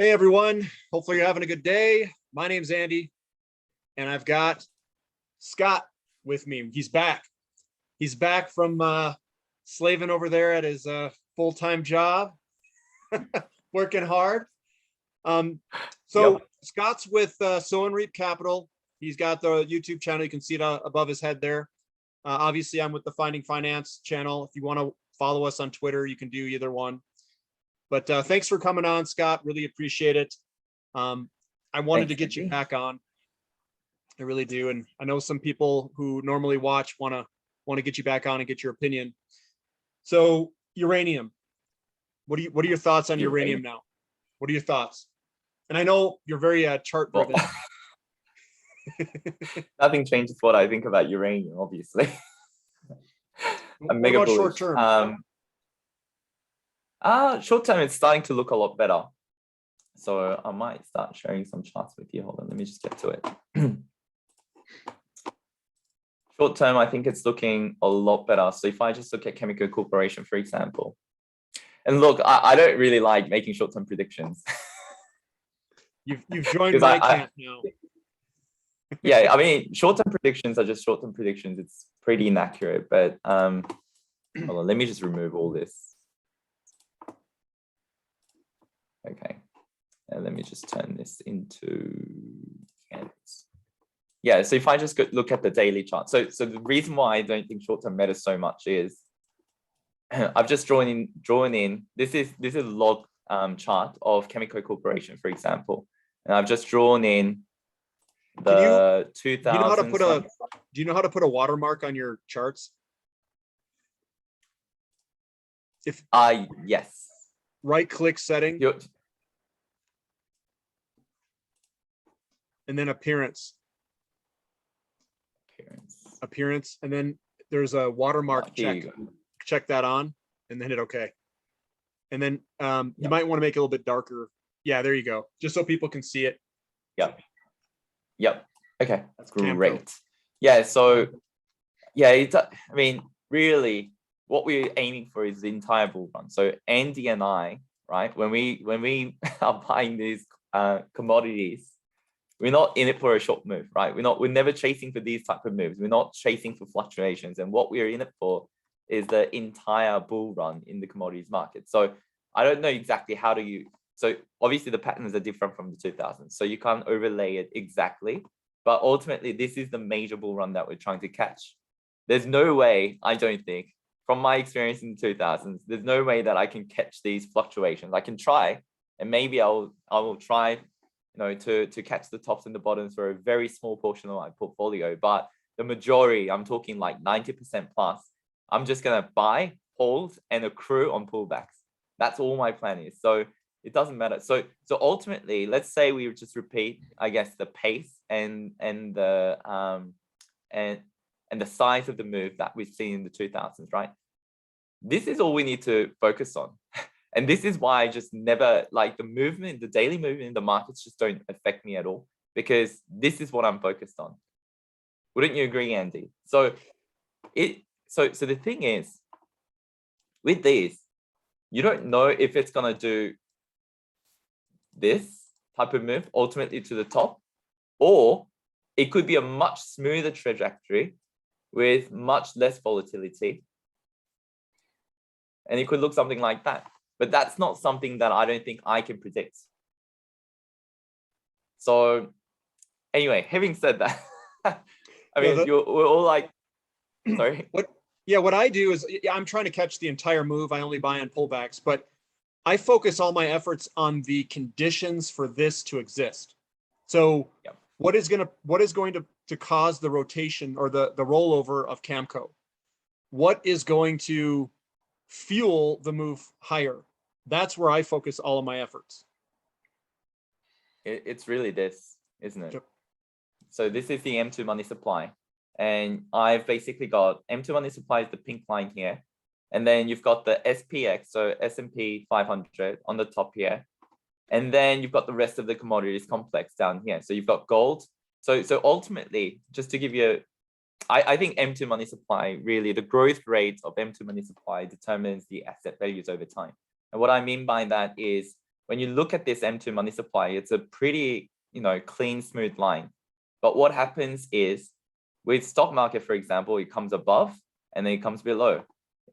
Hey everyone, hopefully you're having a good day. My name's Andy, and I've got Scott with me. He's back. He's back from slaving over there at his full-time job, working hard. So Yep. Scott's with Sow and Reap Capital. He's got the YouTube channel. You can see it above his head there. Obviously, I'm with the Finding Finance channel. If you want to follow us on Twitter, you can do either one. But thanks for coming on, Scott. Really appreciate it. I wanted to get you back on. I really do, and I know some people who normally watch want to get you back on and get your opinion. So, uranium. What are your thoughts on uranium now? What are your thoughts? And I know you're very chart driven. Nothing changes what I think about uranium, obviously. What about short term? Short term, it's starting to look a lot better. So I might start sharing some charts with you. Hold on, let me just get to it. Short term, I think it's looking a lot better. So if I just look at Chemical Corporation, for example, and look, I don't really like making short term predictions. You've joined my camp now. Yeah, I mean, short term predictions are just short term predictions. It's pretty inaccurate, but hold on, let me just remove all this. Okay, and let me just turn this into candles. Yeah, so if I just look at the daily chart, so the reason why I don't think short term matters so much is I've just drawn in. This is a log chart of Chemical Corporation, for example, and I've just drawn in the 2000. Do you know how to put a watermark on your charts? If yes. Right click setting. And then appearance. Appearance. And then there's a watermark check. Check that on and then hit OK. And then you might want to make it a little bit darker. Yeah, there you go. Just so people can see it. Yep. Okay, that's great. Camco. Yeah, so yeah, I mean, really what we're aiming for is the entire bull run. So Andy and I, right, when we are buying these commodities, we're not in it for a short move, right? We're never chasing for these type of moves. We're not chasing for fluctuations. And what we're in it for is the entire bull run in the commodities market. So I don't know exactly how do you, so obviously the patterns are different from the 2000s. So you can't overlay it exactly, but ultimately this is the major bull run that we're trying to catch. There's no way, I don't think, from my experience in the 2000s, there's no way that I can catch these fluctuations. I can try, and maybe I will try, to catch the tops and the bottoms for a very small portion of my portfolio. But the majority, I'm talking like 90% plus, I'm just gonna buy, hold, and accrue on pullbacks. That's all my plan is. So it doesn't matter. So ultimately, let's say we just repeat, I guess, the pace and the size of the move that we've seen in the 2000s, right? This is all we need to focus on. And this is why I just never, like, the movement, the daily movement in the markets just don't affect me at all, because this is what I'm focused on. Wouldn't you agree, Andy? So the thing is, with these, you don't know if it's going to do this type of move ultimately to the top, or it could be a much smoother trajectory with much less volatility. And it could look something like that. But that's not something that I don't think I can predict. So anyway, having said that, I mean, we're all like, sorry. What I do is I'm trying to catch the entire move. I only buy on pullbacks, but I focus all my efforts on the conditions for this to exist. So what is going to cause the rotation or the rollover of Camco? What is going to fuel the move higher? That's where I focus all of my efforts. It's really this, isn't it? Yep. So this is the M2 money supply. And I've basically got M2 money supply is the pink line here. And then you've got the SPX, so S&P 500 on the top here. And then you've got the rest of the commodities complex down here. So you've got gold. So ultimately, just to give you, I think M2 money supply, really, the growth rate of M2 money supply determines the asset values over time. And what I mean by that is when you look at this M2 money supply, it's a pretty, clean, smooth line. But what happens is with stock market, for example, it comes above and then it comes below.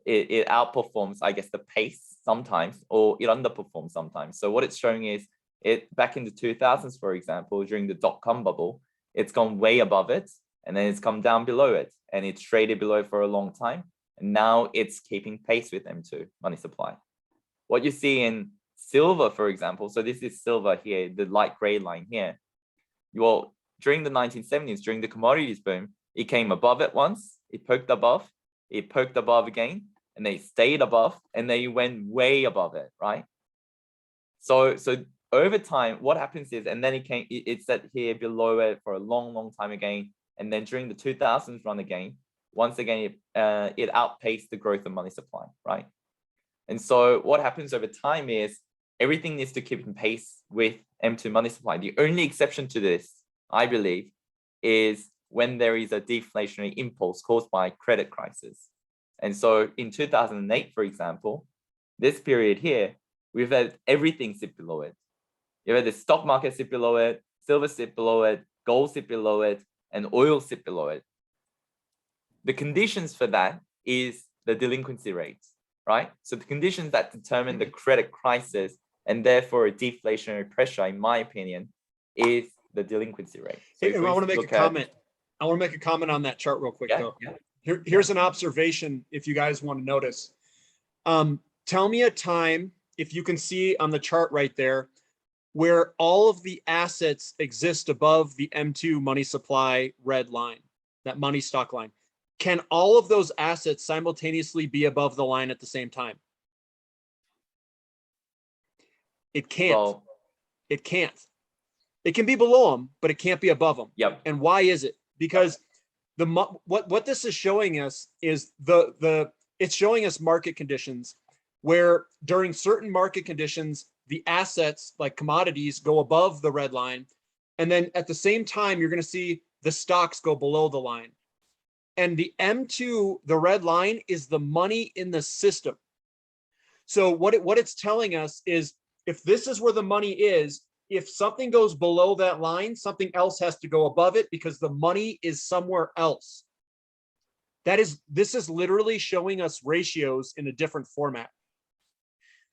It outperforms, I guess, the pace sometimes, or it underperforms sometimes. So what it's showing is it back in the 2000s, for example, during the dot-com bubble, it's gone way above it and then it's come down below it and it's traded below for a long time. And now it's keeping pace with M2 money supply. What you see in silver, for example, so this is silver here, the light gray line here. Well, during the 1970s, during the commodities boom, it came above it once, it poked above again, and they stayed above, and they went way above it, right? So over time, what happens is, and then it sat here below it for a long, long time again, and then during the 2000s run again, once again, it outpaced the growth of money supply, right? And so what happens over time is everything needs to keep in pace with M2 money supply. The only exception to this, I believe, is when there is a deflationary impulse caused by credit crisis. And so in 2008, for example, this period here, we've had everything sit below it. You've had the stock market sit below it, silver sit below it, gold sit below it, and oil sit below it. The conditions for that is the delinquency rates, right? So the conditions that determine the credit crisis and therefore a deflationary pressure, in my opinion, is the delinquency rate. So I want to make a comment. I want to make a comment on that chart real quick, though. Yeah. Here's an observation if you guys want to notice. Tell me a time, if you can see on the chart right there, where all of the assets exist above the M2 money supply red line, that money stock line. Can all of those assets simultaneously be above the line at the same time? It can't. Well, it can't. It can be below them, but it can't be above them. Yep. And why is it? Because what this is showing us is it's showing us market conditions where during certain market conditions, the assets like commodities go above the red line. And then at the same time, you're going to see the stocks go below the line. And the M2, the red line, is the money in the system. So what it's telling us is if this is where the money is, if something goes below that line, something else has to go above it because the money is somewhere else. This is literally showing us ratios in a different format.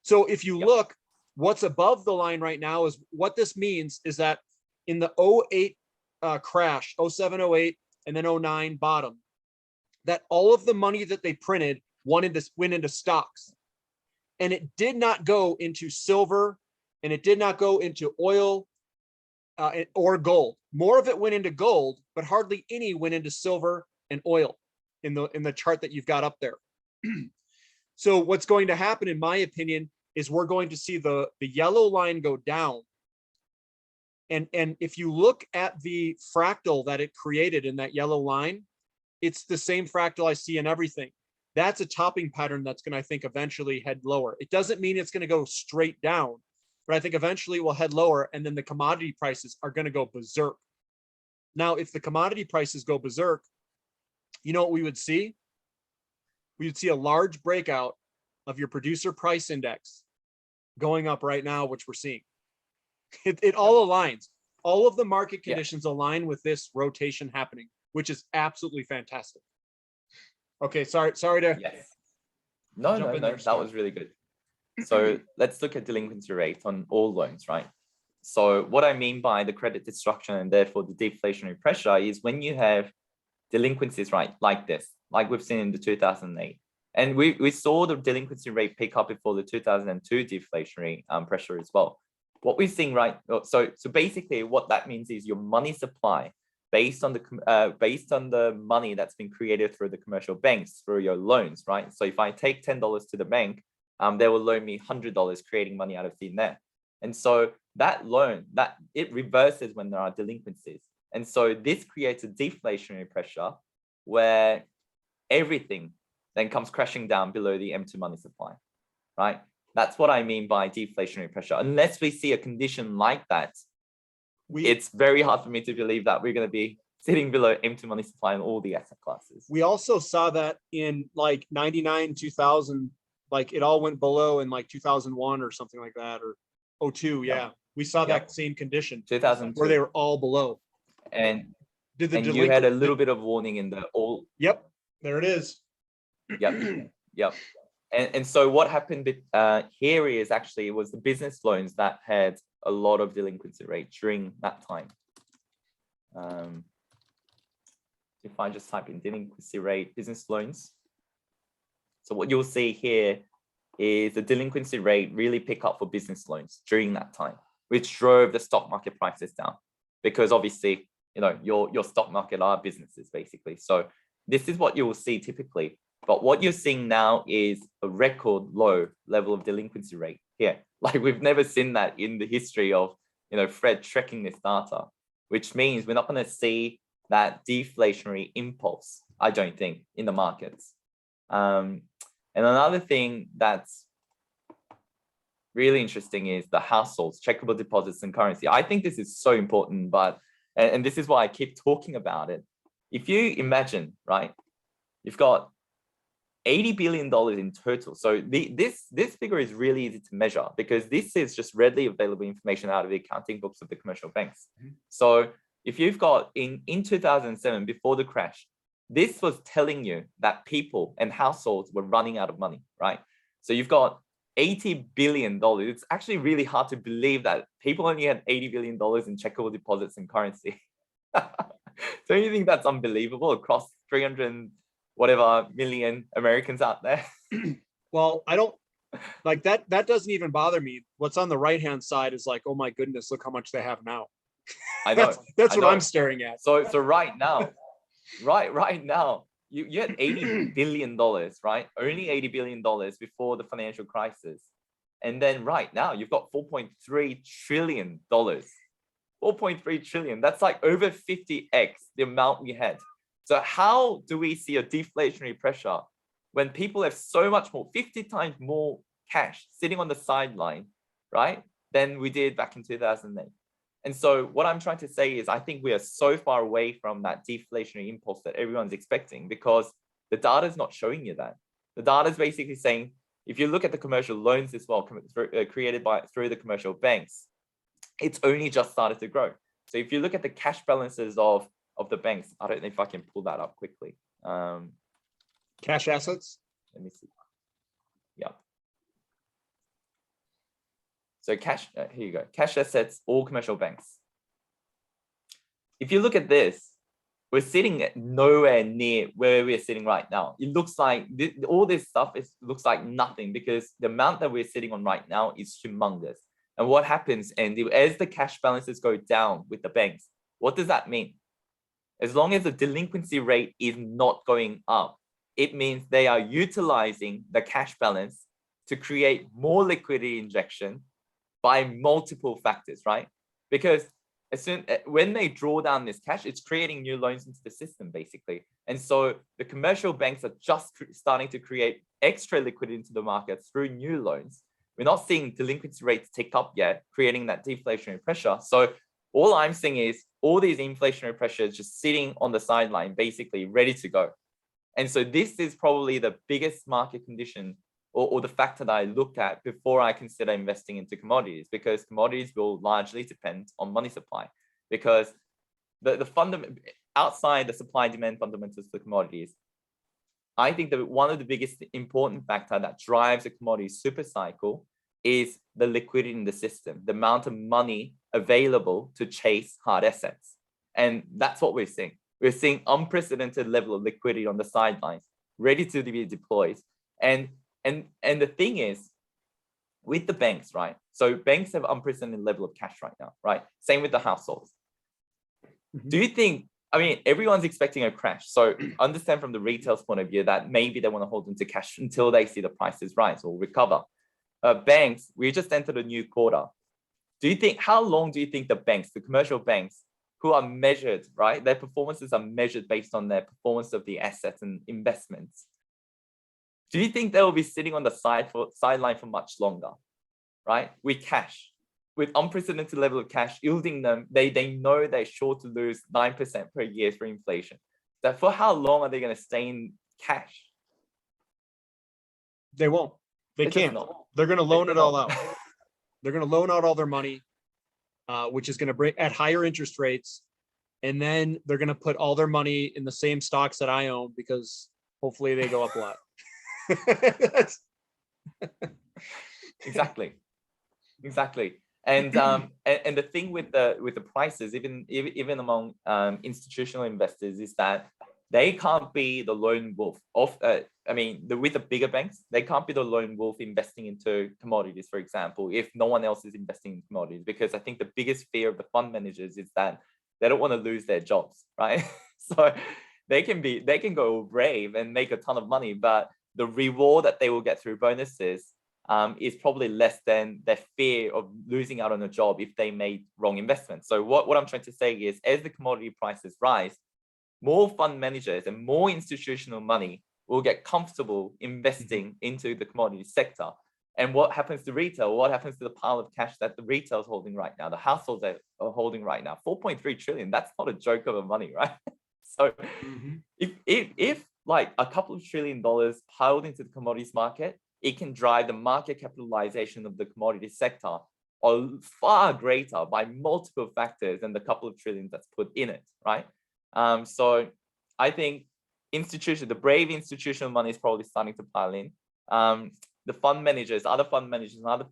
So if you look, what's above the line right now is what this means is that in the 08 crash, 07, 08, and then 09 bottom, that all of the money that they printed went into stocks. And it did not go into silver, and it did not go into oil or gold. More of it went into gold, but hardly any went into silver and oil in the chart that you've got up there. So what's going to happen, in my opinion, is we're going to see the yellow line go down. And if you look at the fractal that it created in that yellow line, it's the same fractal I see in everything. That's a topping pattern that's going to, I think, eventually head lower. It doesn't mean it's going to go straight down, but I think eventually it will head lower, and then the commodity prices are going to go berserk. Now, if the commodity prices go berserk, you know what we would see? We would see a large breakout of your producer price index going up right now, which we're seeing. It all aligns. All of the market conditions align with this rotation happening, which is absolutely fantastic. Okay, sorry to. Yes. No, that was really good. So let's look at delinquency rate on all loans, right? So what I mean by the credit destruction and therefore the deflationary pressure is when you have delinquencies, right, like this, like we've seen in the 2008. And we saw the delinquency rate pick up before the 2002 deflationary pressure as well. What we're seeing, right, so basically what that means is your money supply based on the money that's been created through the commercial banks through your loans, right? So if I take $10 to the bank, they will loan me $100, creating money out of thin air. And so that loan, that it reverses when there are delinquencies. And so this creates a deflationary pressure where everything then comes crashing down below the M2 money supply, right? That's what I mean by deflationary pressure. Unless we see a condition like that, it's very hard for me to believe that we're going to be sitting below M2 money supply in all the asset classes. We also saw that in like 99, 2000, like it all went below in like 2001 or something like that, or 02, Yeah. yeah. We saw Yeah. that same condition 2002. where they were all below. And Did the you had a little bit of warning in the all. Yep, there it is. Yep. Yep. And so what happened here is actually it was the business loans that had a lot of delinquency rate during that time. If I just type in delinquency rate, business loans. So what you'll see here is the delinquency rate really pick up for business loans during that time, which drove the stock market prices down. Because obviously, you know, your stock market are businesses basically. So this is what you will see typically. But what you're seeing now is a record low level of delinquency rate here. Like we've never seen that in the history of, you know, Fred tracking this data, which means we're not going to see that deflationary impulse, I don't think, in the markets. And another thing that's really interesting is the households, checkable deposits and currency. I think this is so important, but, and this is why I keep talking about it. If you imagine, right, you've got $80 billion in total. So this figure is really easy to measure because this is just readily available information out of the accounting books of the commercial banks. So if you've got in 2007, before the crash, this was telling you that people and households were running out of money, right? So you've got $80 billion. It's actually really hard to believe that people only had $80 billion in checkable deposits and currency. Don't you think that's unbelievable across 300 whatever million Americans out there? Well, I don't like that. That doesn't even bother me. What's on the right-hand side is like, oh my goodness, look how much they have now. I know. That's what I'm staring at. So right now, right now, you had $80 billion, right? Only $80 billion before the financial crisis. And then right now you've got $4.3 trillion. 4.3 trillion. That's like over 50x the amount we had. So how do we see a deflationary pressure when people have so much more, 50 times more cash sitting on the sideline, right, than we did back in 2008? And so what I'm trying to say is I think we are so far away from that deflationary impulse that everyone's expecting because the data is not showing you that. The data is basically saying, if you look at the commercial loans as well, created through the commercial banks, it's only just started to grow. So if you look at the cash balances of the banks, I don't know if I can pull that up quickly. Cash assets. Let me see. Yeah. So cash, here you go. Cash assets, all commercial banks. If you look at this, we're sitting at nowhere near where we're sitting right now. It looks like all this stuff looks like nothing because the amount that we're sitting on right now is humongous. And what happens, Andy, as the cash balances go down with the banks, what does that mean? As long as the delinquency rate is not going up, it means they are utilizing the cash balance to create more liquidity injection by multiple factors, right? Because when they draw down this cash, it's creating new loans into the system, basically. And so the commercial banks are just starting to create extra liquidity into the market through new loans. We're not seeing delinquency rates tick up yet, creating that deflationary pressure. So all I'm seeing is all these inflationary pressures just sitting on the sideline, basically ready to go. And so this is probably the biggest market condition or the factor that I look at before I consider investing into commodities, because commodities will largely depend on money supply. Because the fundamental outside the supply demand fundamentals for commodities, I think that one of the biggest important factor that drives a commodity super cycle is the liquidity in the system, the amount of money available to chase hard assets. And that's what we're seeing. We're seeing unprecedented level of liquidity on the sidelines, ready to be deployed. And the thing is, with the banks, right? So banks have unprecedented level of cash right now, right? Same with the households. Do you think, I mean, everyone's expecting a crash. So understand from the retail's point of view that maybe they want to hold into cash until they see the prices rise or recover. Banks, we just entered a new quarter. Do you think, how long do you think the banks, the commercial banks, who are measured, right? Their performances are measured based on their performance of the assets and investments. Do you think they will be sitting on the sideline for much longer, right? With cash, with unprecedented level of cash yielding them, they know they're sure to lose 9% per year for inflation. That for how long are they going to stay in cash? They won't. They can't. They're going to loan it all out. They're going to loan out all their money, which is going to bring at higher interest rates. And then they're going to put all their money in the same stocks that I own because hopefully they go up a lot. Exactly. And the thing with the prices, even among institutional investors, is that they can't be the lone wolf of. With the bigger banks, they can't be the lone wolf investing into commodities, for example, if no one else is investing in commodities. Because I think the biggest fear of the fund managers is that they don't want to lose their jobs, right? So they can go brave and make a ton of money, but the reward that they will get through bonuses is probably less than their fear of losing out on a job if they made wrong investments. So what I'm trying to say is, as the commodity prices rise, more fund managers and more institutional money will get comfortable investing into the commodity sector. And what happens to retail? What happens to the pile of cash that the retail is holding right now, the households are holding right now? 4.3 trillion, that's not a joke of a money, right? So if like a couple of $1 trillion piled into the commodities market, it can drive the market capitalization of the commodity sector far greater by multiple factors than the couple of trillions that's put in it, right? So I think the brave institutional money is probably starting to pile in. The fund managers, other fund managers, and other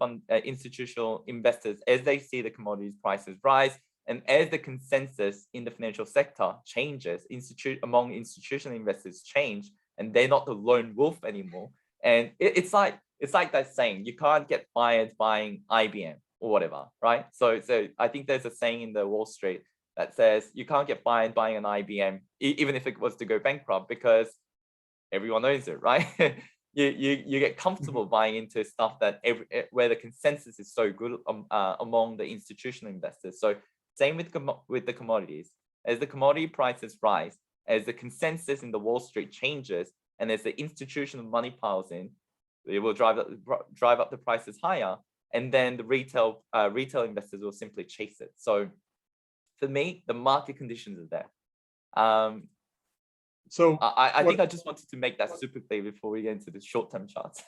institutional investors, as they see the commodities prices rise, and as the consensus in the financial sector changes, among institutional investors change, and they're not the lone wolf anymore. And it's like that saying, you can't get fired buying IBM or whatever, right? So I think there's a saying in the Wall Street that says you can't get fired buying an IBM, even if it was to go bankrupt, because everyone owns it, right? you get comfortable buying into stuff that where the consensus is so good among the institutional investors. So same with the commodities. As the commodity prices rise, as the consensus in the Wall Street changes, and as the institutional money piles in, it will drive up the prices higher, and then the retail investors will simply chase it. So for me, the market conditions are there. So I think I just wanted to make that super clear before we get into the short-term charts.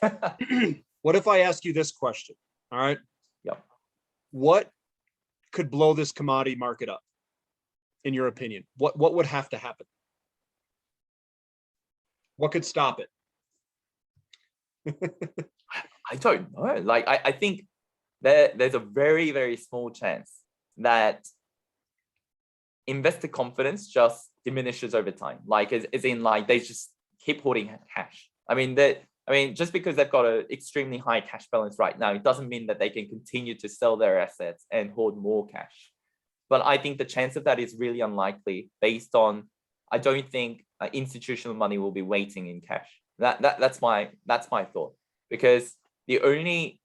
What if I ask you this question? All right. Yep. What could blow this commodity market up, in your opinion? What would have to happen? What could stop it? I don't know. Like I think there's a very, very small chance that investor confidence just diminishes over time. Like as in like they just keep holding cash. I mean, just because they've got an extremely high cash balance right now, it doesn't mean that they can continue to sell their assets and hold more cash. But I think the chance of that is really unlikely based on, I don't think institutional money will be waiting in cash. That's my thought, because the only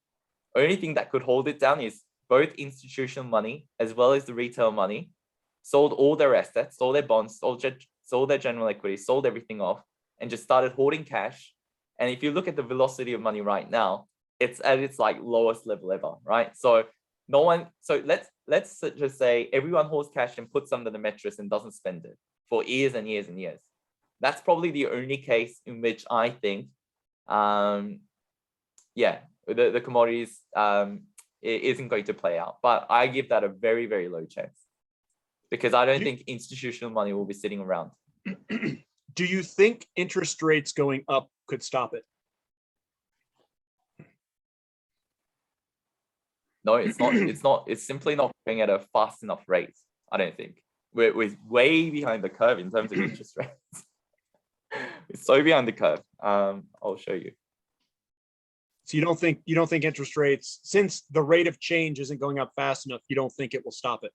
thing that could hold it down is both institutional money as well as the retail money sold all their assets, sold their bonds, sold their general equity, sold everything off, and just started holding cash. And if you look at the velocity of money right now, it's at its like lowest level ever, right? So let's just say everyone holds cash and puts under the mattress and doesn't spend it for years and years and years. That's probably the only case in which I think, the commodities it isn't going to play out. But I give that a very, very low chance, because I don't think institutional money will be sitting around. Do you think interest rates going up could stop it? No, it's not. It's simply not going at a fast enough rate. I don't think. We're way behind the curve in terms of interest rates. It's so behind the curve. I'll show you. So you don't think interest rates, since the rate of change isn't going up fast enough, you don't think it will stop it?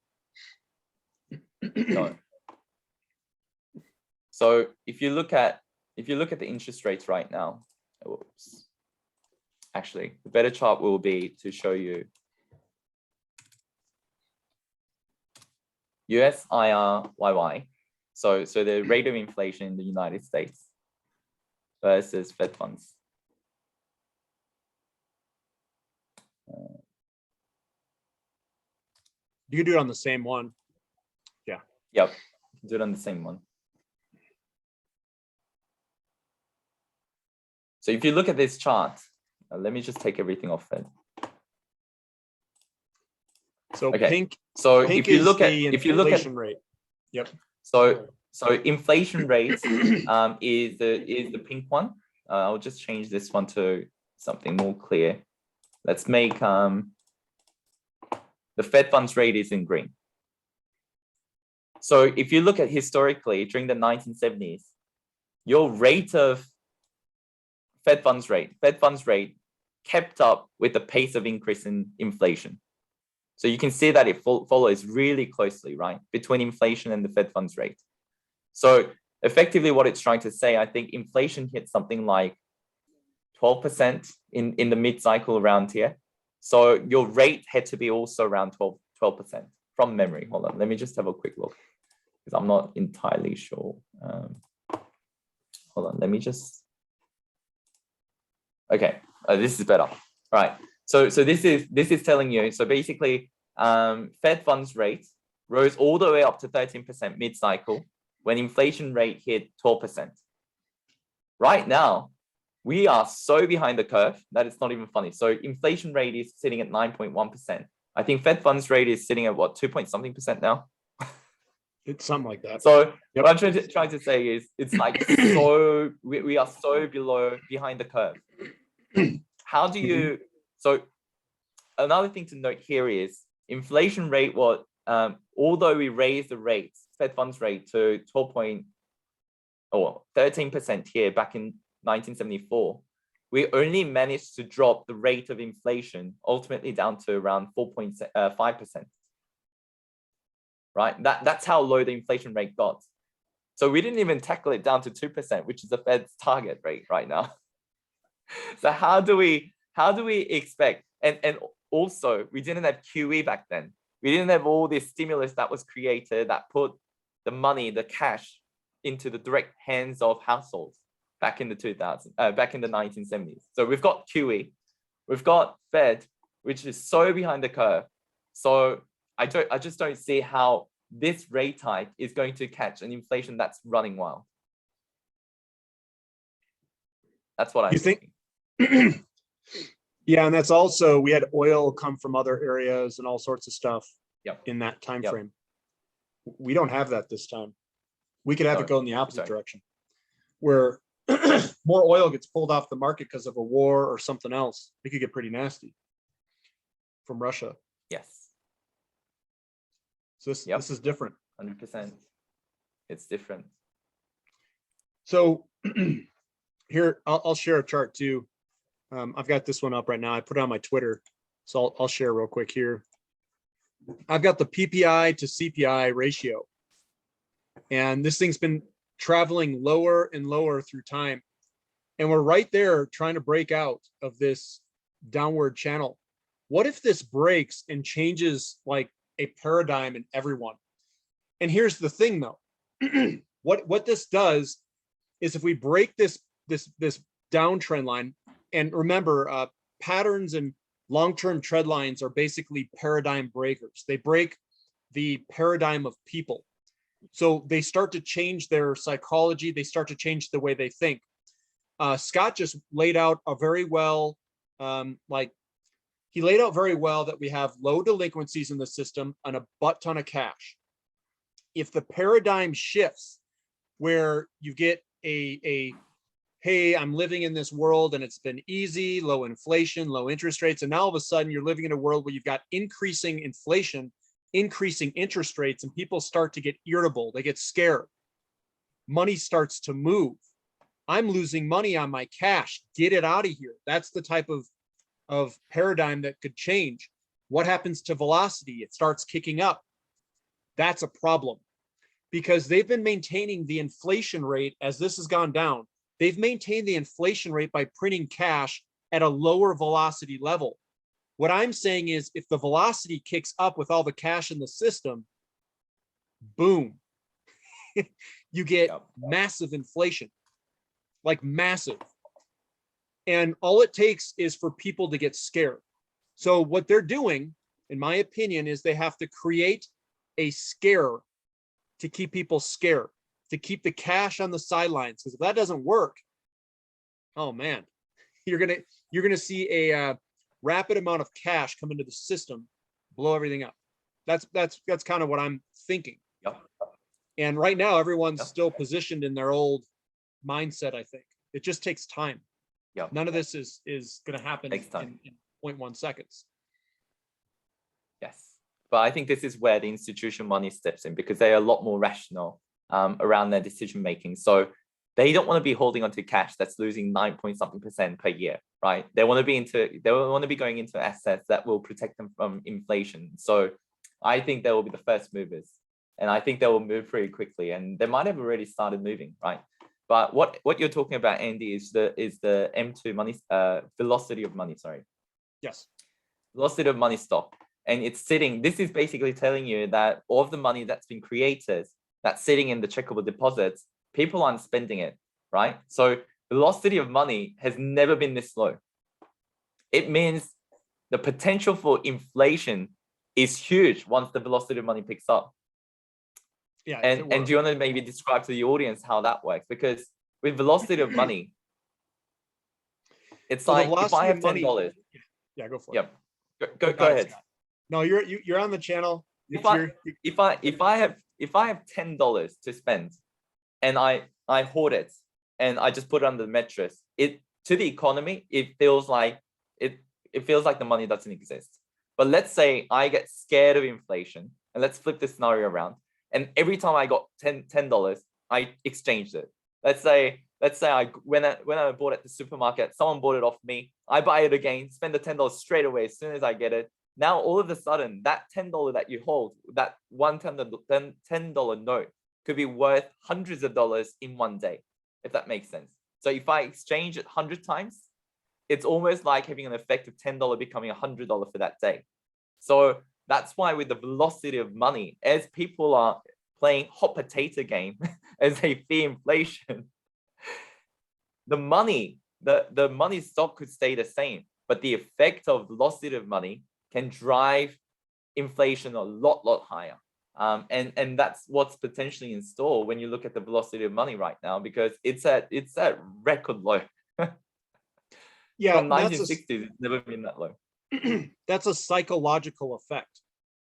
No. So if you look at the interest rates right now, whoops. Actually, the better chart will be to show you US IRYY. So the rate of inflation in the United States versus Fed funds. You can do it on the same one. Yeah. Yep. You can do it on the same one. So if you look at this chart, let me just take everything off Fed. So Okay. pink So Pink if you is look at the if you look at inflation rate. Yep. so inflation rate is the pink one. I'll just change this one to something more clear. Let's make the Fed funds rate is in green. So if you look at historically during the 1970s, your rate of Fed funds rate kept up with the pace of increase in inflation. So you can see that it follows really closely, right, between inflation and the Fed funds rate. So effectively what it's trying to say, I think inflation hit something like 12% in the mid-cycle around here. So your rate had to be also around 12% from memory. Hold on, let me just have a quick look because I'm not entirely sure. Hold on, let me just. Okay, this is better. All right. So this is telling you. So basically, Fed funds rate rose all the way up to 13% mid-cycle when inflation rate hit 12%. Right now, we are so behind the curve that it's not even funny. So inflation rate is sitting at 9.1%. I think Fed funds rate is sitting at what, 2-point-something% now? It's something like that. So what I'm trying to say is it's like so we are so behind the curve. How do you so another thing to note here is inflation rate was although we raised the rates, Fed funds rate to 13% here back in 1974, we only managed to drop the rate of inflation ultimately down to around 4.5%. Right? That's how low the inflation rate got. So we didn't even tackle it down to 2%, which is the Fed's target rate right now. So how do we expect, and also we didn't have QE back then. We didn't have all this stimulus that was created that put the money, the cash into the direct hands of households back in the 1970s. So we've got QE, we've got Fed, which is so behind the curve. So I just don't see how this rate hike is going to catch an inflation that's running wild. That's what I think. Yeah, and that's also, we had oil come from other areas and all sorts of stuff in that time frame. We don't have that this time. We could have it go in the opposite direction, where more oil gets pulled off the market because of a war or something else. It could get pretty nasty from Russia. Yes. So this is different. 100%. It's different. So here, I'll share a chart too. I've got this one up right now. I put it on my Twitter, so I'll share real quick here. I've got the PPI to CPI ratio, and this thing's been traveling lower and lower through time, and we're right there trying to break out of this downward channel. What if this breaks and changes like a paradigm in everyone? And here's the thing though, what this does is if we break this downtrend line, and remember, patterns and long-term trend lines are basically paradigm breakers. They break the paradigm of people. So they start to change their psychology. They start to change the way they think. Scott just laid out a very well, he laid out very well that we have low delinquencies in the system and a butt ton of cash. If the paradigm shifts where you get a hey, I'm living in this world and it's been easy, low inflation, low interest rates, and now all of a sudden you're living in a world where you've got increasing inflation, increasing interest rates, and people start to get irritable, they get scared. Money starts to move. I'm losing money on my cash, get it out of here. That's the type of paradigm that could change. What happens to velocity? It starts kicking up. That's a problem because they've been maintaining the inflation rate as this has gone down. They've maintained the inflation rate by printing cash at a lower velocity level. What I'm saying is if the velocity kicks up with all the cash in the system, boom, you get massive inflation, like massive. And all it takes is for people to get scared. So what they're doing, in my opinion, is they have to create a scare to keep people scared, to keep the cash on the sidelines. Because if that doesn't work, oh man, you're gonna see a rapid amount of cash come into the system, blow everything up. That's kind of what I'm thinking. Yep. And right now, everyone's Yep. still positioned in their old mindset. I think it just takes time. Yep. None of this is going to happen Takes time. in 0.1 seconds. Yes. But I think this is where the institutional money steps in, because they are a lot more rational around their decision making. So they don't want to be holding onto cash that's losing 9-point-something% per year, right? They want to be going into assets that will protect them from inflation. So I think they will be the first movers, and I think they will move pretty quickly, and they might have already started moving, right? But what you're talking about, Andy, is the M2 money, velocity of money, sorry. Yes. Velocity of money stock. And it's sitting, this is basically telling you that all of the money that's been created, that's sitting in the checkable deposits, people aren't spending it, right? So velocity of money has never been this low. It means the potential for inflation is huge once the velocity of money picks up. Yeah. And do you want to maybe describe to the audience how that works? Because with velocity of money, it's like if I have $10. Yeah, go for it. Yep. Go ahead. Scott. No, you're on the channel. If I have $10 to spend, and I hoard it and I just put it under the mattress, it to the economy, it feels like the money doesn't exist. But let's say I get scared of inflation, and let's flip the scenario around. And every time I got $10, I exchanged it. Let's say when I bought at the supermarket, someone bought it off me. I buy it again, spend the $10 straight away as soon as I get it. Now, all of a sudden, that $10 that you hold, that one $10 note could be worth hundreds of dollars in one day, if that makes sense. So if I exchange it 100 times, it's almost like having an effect of $10 becoming $100 for that day. So that's why with the velocity of money, as people are playing hot potato game, as they fear inflation, the money stock could stay the same, but the effect of velocity of money can drive inflation a lot higher. And that's what's potentially in store when you look at the velocity of money right now, because it's at record low. Yeah, from 1960s, it's never been that low. That's a psychological effect.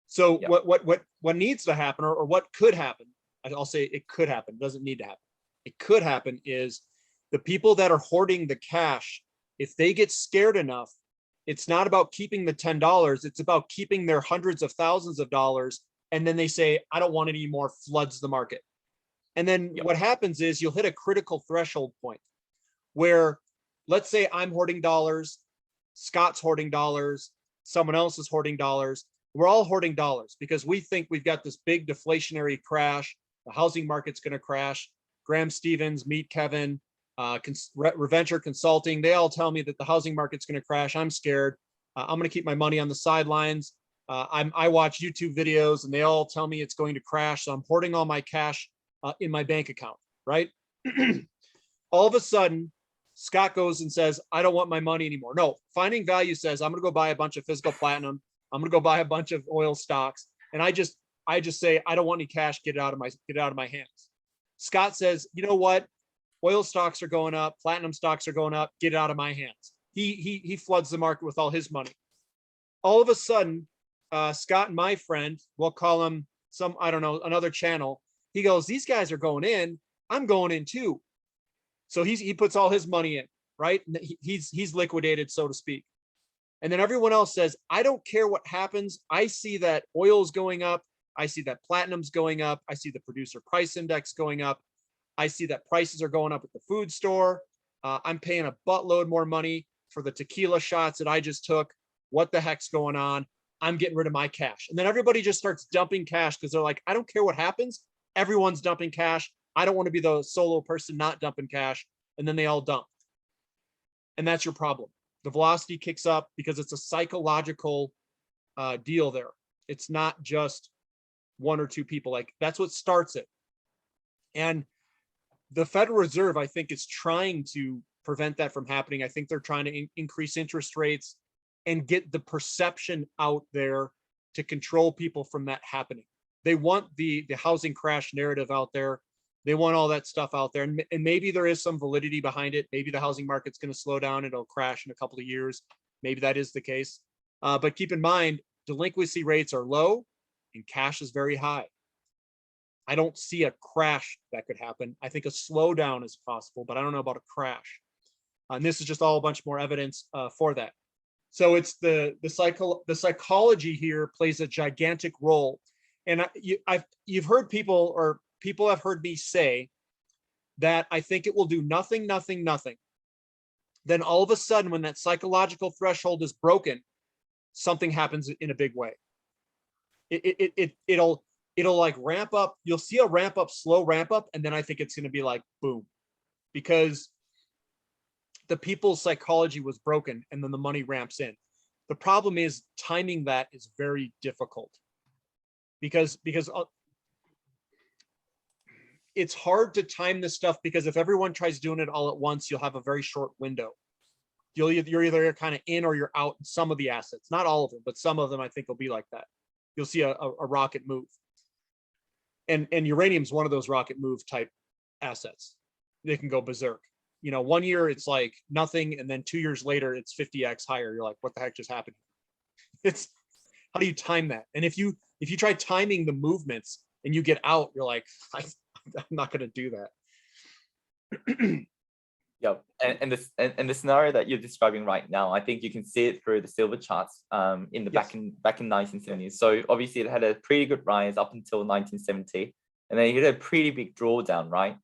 So Yeah. what needs to happen, or what could happen, I'll say it could happen, it doesn't need to happen. It could happen is the people that are hoarding the cash, if they get scared enough, it's not about keeping the $10, it's about keeping their hundreds of thousands of dollars. And then they say, I don't want it anymore, floods the market. And then Yep. what happens is you'll hit a critical threshold point where, let's say I'm hoarding dollars, Scott's hoarding dollars, someone else is hoarding dollars. We're all hoarding dollars because we think we've got this big deflationary crash. The housing market's going to crash. Graham Stevens, Meet Kevin, Reventure Consulting, they all tell me that the housing market's going to crash. I'm scared. I'm going to keep my money on the sidelines. I watch YouTube videos and they all tell me it's going to crash. So I'm hoarding all my cash in my bank account, right? All of a sudden, Scott goes and says, I don't want my money anymore. No, Finding Value says, I'm going to go buy a bunch of physical platinum. I'm going to go buy a bunch of oil stocks. And I just say, I don't want any cash. Get it out of my hands. Scott says, you know what? Oil stocks are going up. Platinum stocks are going up. Get it out of my hands. He floods the market with all his money. All of a sudden, Scott and my friend, we'll call him another channel. He goes, these guys are going in. I'm going in too. So he puts all his money in, right? He's liquidated, so to speak. And then everyone else says, I don't care what happens. I see that oil's going up. I see that platinum's going up. I see the producer price index going up. I see that prices are going up at the food store. I'm paying a buttload more money for the tequila shots that I just took. What the heck's going on? I'm getting rid of my cash. And then everybody just starts dumping cash because they're like, I don't care what happens. Everyone's dumping cash. I don't want to be the solo person not dumping cash. And then they all dump. And that's your problem. The velocity kicks up because it's a psychological deal there. It's not just one or two people. Like, that's what starts it. And the Federal Reserve, I think, is trying to prevent that from happening. I think they're trying to increase interest rates and get the perception out there to control people from that happening. They want the housing crash narrative out there. They want all that stuff out there. And maybe there is some validity behind it. Maybe the housing market's going to slow down. It'll crash in a couple of years. Maybe that is the case. But keep in mind, delinquency rates are low. and cash is very high. I don't see a crash that could happen. I think a slowdown is possible, but I don't know about a crash. And this is just all a bunch more evidence for that. So it's the psychology here plays a gigantic role. And you've heard people, or people have heard me say that I think it will do nothing, nothing, nothing. Then all of a sudden, when that psychological threshold is broken, something happens in a big way. It'll like ramp up. You'll see a ramp up, slow ramp up, and then I think it's going to be like boom, because the people's psychology was broken, and then the money ramps in. The problem is timing that is very difficult, because it's hard to time this stuff, because if everyone tries doing it all at once, you'll have a very short window. You're either kind of in or you're out in some of the assets, not all of them, but some of them I think will be like that. You'll see a rocket move. And uranium's one of those rocket move type assets. They can go berserk. You know, 1 year it's like nothing, and then 2 years later it's 50x higher. You're like, what the heck just happened? It's, how do you time that? And if you try timing the movements and you get out, you're like, I'm not going to do that. Yeah, and the scenario that you're describing right now, I think you can see it through the silver charts in the back in 1970s. So obviously it had a pretty good rise up until 1970, and then you hit a pretty big drawdown, right?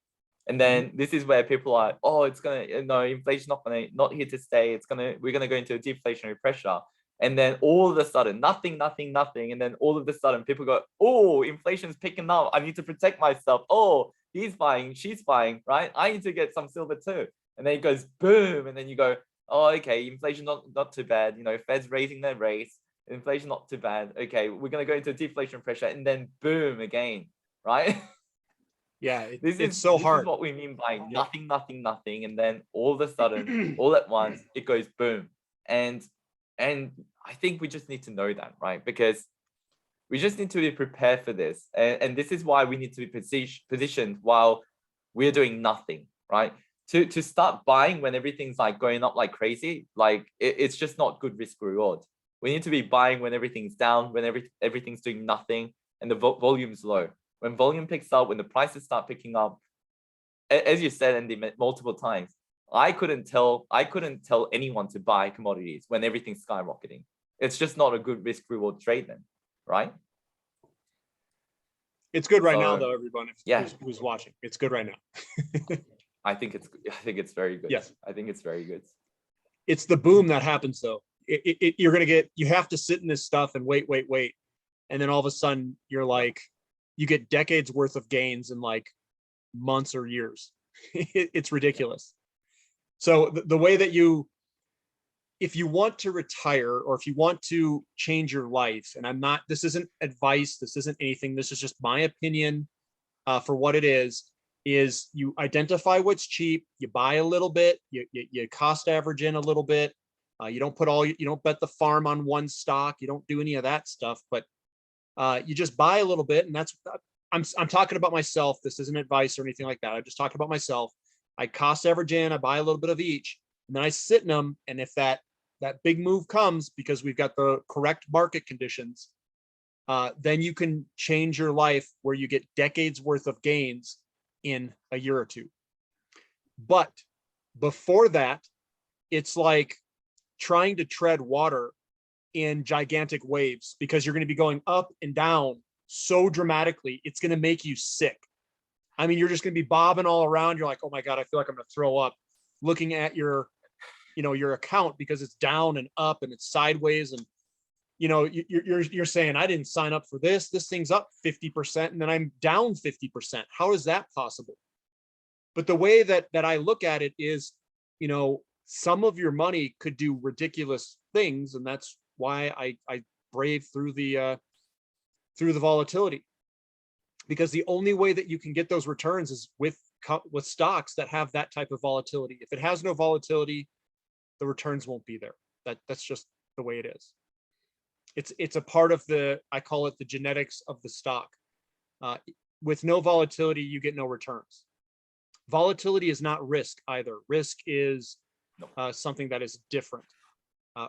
And then this is where people are, oh, it's gonna, no, inflation's not here to stay. We're gonna go into a deflationary pressure. And then all of a sudden, nothing. And then all of a sudden people go, oh, inflation's picking up. I need to protect myself. Oh, he's buying, she's buying, right? I need to get some silver too. And then it goes boom. And then you go, oh, okay, inflation not too bad. You know, Fed's raising their rates. Inflation not too bad. Okay, we're going to go into deflation pressure, and then boom again, right? Yeah, This so hard. is what we mean by nothing. And then all of a sudden, all at once, it goes boom. And I think we just need to know that, right? Because we just need to be prepared for this. And this is why we need to be positioned while we're doing nothing, right? To start buying when everything's like going up like crazy, like it's just not good risk reward. We need to be buying when everything's down, when everything's doing nothing and the volume's low. When volume picks up, when the prices start picking up, as you said, Andy, multiple times, I couldn't tell anyone to buy commodities when everything's skyrocketing. It's just not a good risk reward trade then, right? It's good right now though, everyone. Who's watching, it's good right now. I think it's very good. Yes, I think it's very good. It's the boom that happens though. You have to sit in this stuff and wait, and then all of a sudden you're like, you get decades worth of gains in like months or years. It's ridiculous. So the way that if you want to retire, or if you want to change your life, and this isn't advice, this isn't anything, this is just my opinion for what it is you identify what's cheap, you buy a little bit, you cost average in a little bit. You don't bet the farm on one stock, you don't do any of that stuff, but you just buy a little bit. And that's, I'm talking about myself. This isn't advice or anything like that. I'm just talking about myself. I cost average in, I buy a little bit of each, and then I sit in them. And if that big move comes, because we've got the correct market conditions, then you can change your life where you get decades worth of gains in a year or two. But before that, it's like trying to tread water in gigantic waves, because you're going to be going up and down so dramatically, it's going to make you sick. I mean, you're just going to be bobbing all around. You're like, oh my God, I feel like I'm going to throw up looking at your account, because it's down and up and it's sideways. And, you're saying, I didn't sign up for this. This thing's up 50% and then I'm down 50%. How is that possible? But the way that I look at it is, some of your money could do ridiculous things. And that's why I brave through the volatility, because the only way that you can get those returns is with stocks that have that type of volatility. If it has no volatility, the returns won't be there. That's just the way it is. It's a part of I call it the genetics of the stock. With no volatility, you get no returns. Volatility is not risk either. Risk is something that is different.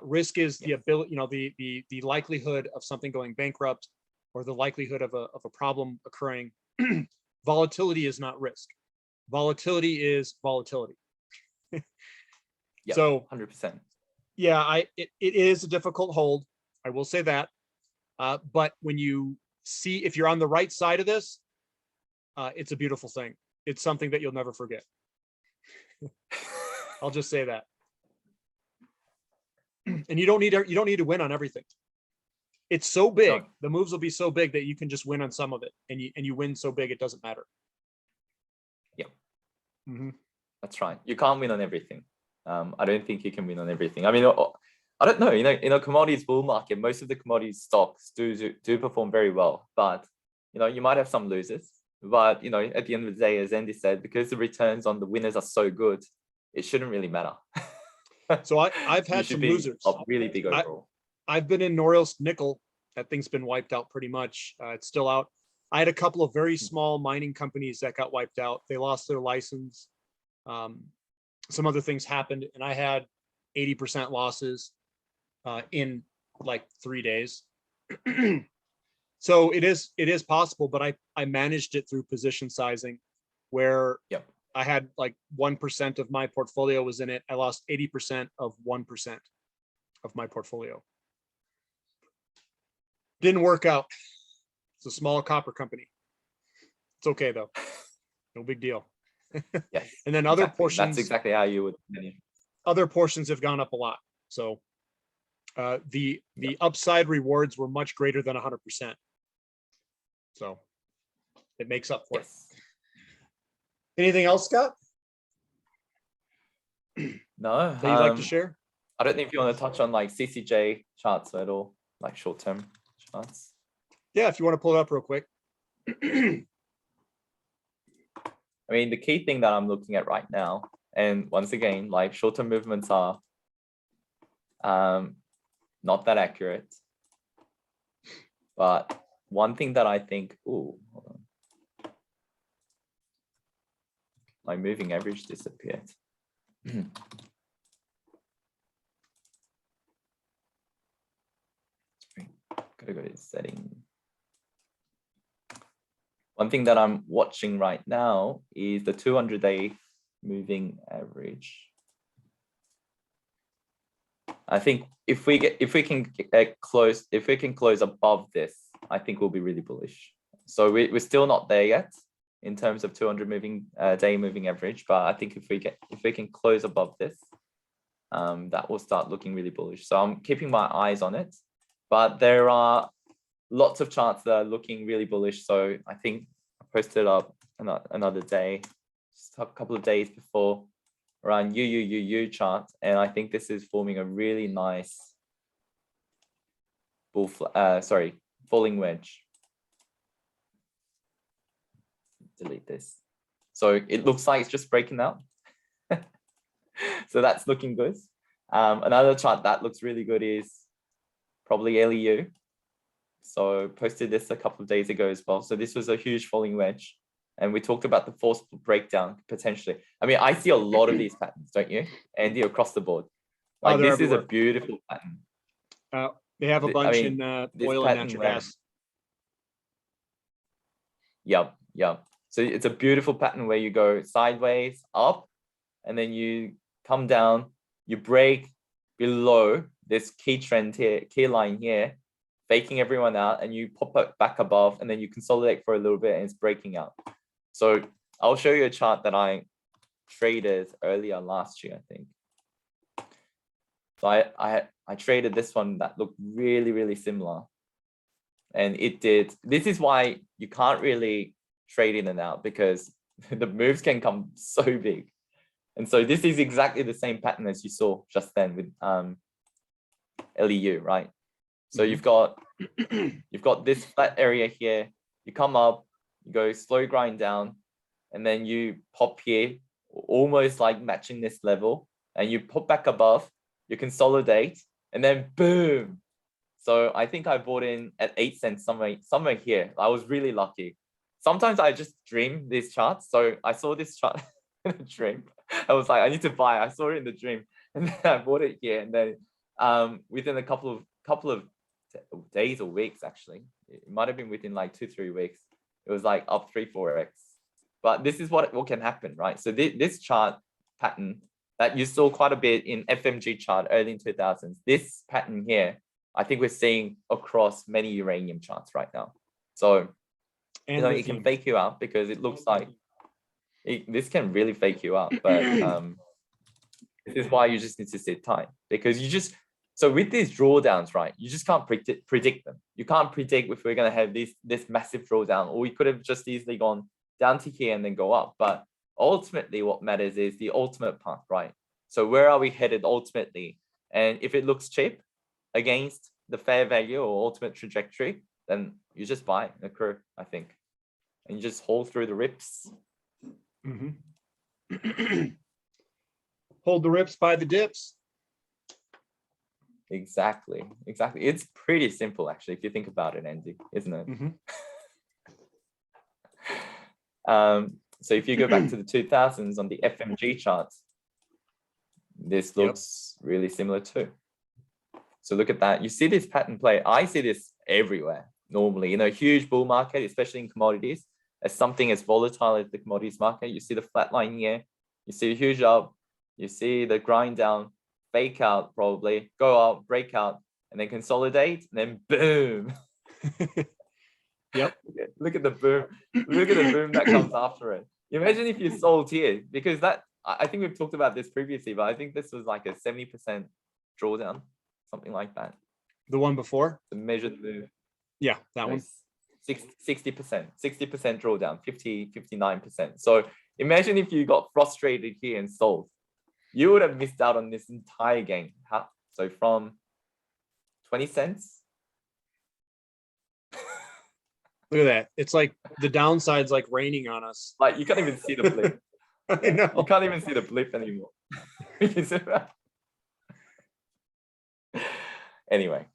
Risk is the ability, the likelihood of something going bankrupt, or the likelihood of a problem occurring, volatility is not risk. Volatility is volatility. Yeah, So 100%. yeah, it is a difficult hold. I will say that. But when you see, if you're on the right side of this, it's a beautiful thing. It's something that you'll never forget. I'll just say that. And you don't need to win on everything. It's so big. No. The moves will be so big that you can just win on some of it, and you win so big it doesn't matter. Yeah. Mm-hmm. That's right. You can't win on everything. I don't think you can win on everything. I mean, I don't know. In a commodities bull market, most of the commodities stocks do perform very well, but you might have some losers. But at the end of the day, as Andy said, because the returns on the winners are so good, it shouldn't really matter. So I've had some losers. Really big overall. I've been in Norilsk nickel. That thing's been wiped out pretty much. It's still out. I had a couple of very small mining companies that got wiped out. They lost their license. Some other things happened, and I had 80% losses in like 3 days. So it is possible, but I managed it through position sizing, where I had like 1% of my portfolio was in it. I lost 80% of 1% of my portfolio. Didn't work out. It's a small copper company. It's okay though. No big deal. Yes. And then other portions. That's exactly how you would. Other portions have gone up a lot. So the upside rewards were much greater than 100%. So it makes up for it. Anything else, Scott? No. That you'd like to share? I don't know if you want to touch on like CCJ charts at all, like short-term charts. Yeah, if you want to pull it up real quick. I mean, the key thing that I'm looking at right now, and once again, like short-term movements are not that accurate. But one thing that I think, hold on. My moving average disappeared. Gotta go to setting. One thing that I'm watching right now is the 200-day moving average. I think if we can close above this, I think we'll be really bullish. So we're still not there yet in terms of 200 day moving average, but I think if we can close above this, that will start looking really bullish. So I'm keeping my eyes on it, but there are lots of charts that are looking really bullish. So I think I posted up another day, just a couple of days before, around UUUU chart, and I think this is forming a really nice falling wedge. Delete this. So it looks like it's just breaking out. So that's looking good. Another chart that looks really good is probably LEU. So posted this a couple of days ago as well. So this was a huge falling wedge. And we talked about the forceful breakdown potentially. I mean, I see a lot of these patterns, don't you, Andy, across the board? Like this is a beautiful pattern. They have a bunch in oil and natural gas. Yep. So it's a beautiful pattern where you go sideways up, and then you come down, you break below this key trend here, key line here, faking everyone out, and you pop it back above, and then you consolidate for a little bit, and it's breaking out. So I'll show you a chart that I traded earlier last year, I think. So I traded this one that looked really, really similar. And it did. This is why you can't really trade in and out, because the moves can come so big. And so this is exactly the same pattern as you saw just then with LEU, right? So you've got this flat area here, you come up, you go slow grind down, and then you pop here, almost like matching this level, and you pop back above, you consolidate, and then boom. So I think I bought in at 8 cents somewhere here. I was really lucky. Sometimes I just dream these charts. So I saw this chart in a dream. I was like, I need to buy. I saw it in the dream, and then I bought it here. And then within a couple of days or weeks, actually. It might have been within like 2-3 weeks. It was like up 3-4x. But this is what can happen, right? So this chart pattern that you saw quite a bit in FMG chart early in 2000s, this pattern here, I think we're seeing across many uranium charts right now. So, And it can fake you out because it looks like this can really fake you out. But this is why you just need to sit tight, because so with these drawdowns, right, you just can't predict them. You can't predict if we're going to have this massive drawdown, or we could have just easily gone down to here and then go up. But ultimately what matters is the ultimate path, right? So where are we headed ultimately? And if it looks cheap against the fair value or ultimate trajectory, then you just buy a curve, I think. And you just hold through the rips. Hold the rips, buy the dips. Exactly. It's pretty simple, actually, if you think about it, Andy, isn't it? So if you go back to the 2000s on the FMG charts, this looks really similar too. So look at that. You see this pattern play. I see this everywhere normally. Huge bull market, especially in commodities, as something as volatile as the commodities market. You see the flat line here. You see a huge up. You see the grind down, fake out probably, go out, break out, and then consolidate, and then boom. Yep. Look at the boom. Look at the boom that comes after it. Imagine if you sold here, because I think we've talked about this previously, but I think this was like a 70% drawdown, something like that. The one before? The measured move. Yeah, that one. 60% drawdown, 59%. So imagine if you got frustrated here and sold. You would have missed out on this entire gain. So from 20 cents. Look at that. It's like the downside's like raining on us. Like you can't even see the blip. I know. You can't even see the blip anymore. Anyway,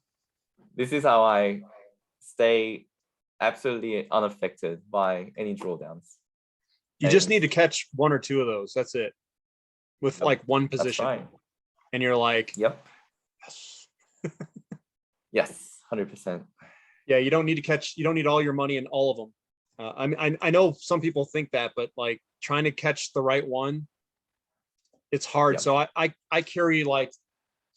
this is how I stay absolutely unaffected by any drawdowns. You just need to catch one or two of those. That's it. With like one position. Right. And you're like, yep. Yes, 100%. Yeah, you don't need all your money in all of them. I know some people think that, but like trying to catch the right one, it's hard. Yep. So I carry like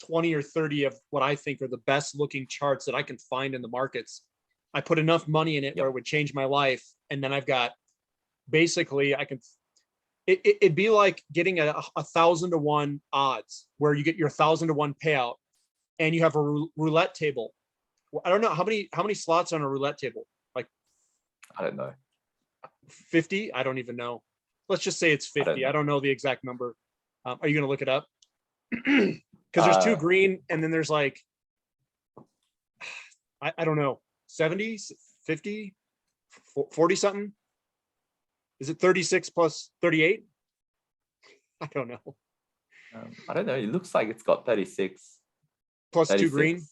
20 or 30 of what I think are the best looking charts that I can find in the markets. I put enough money in it where it would change my life. And then I've got, basically it'd be like getting a 1,000 to 1 odds where you get your 1,000 to 1 payout and you have a roulette table. I don't know how many slots on a roulette table. Like, I don't know. 50? I don't even know. Let's just say it's 50. I don't know the exact number. Are you going to look it up? Because there's 2 green and then there's like, I don't know, 70, 50, 40 something. Is it 36 plus 38? I don't know. I don't know. It looks like it's got 36. Plus 36. 2 green.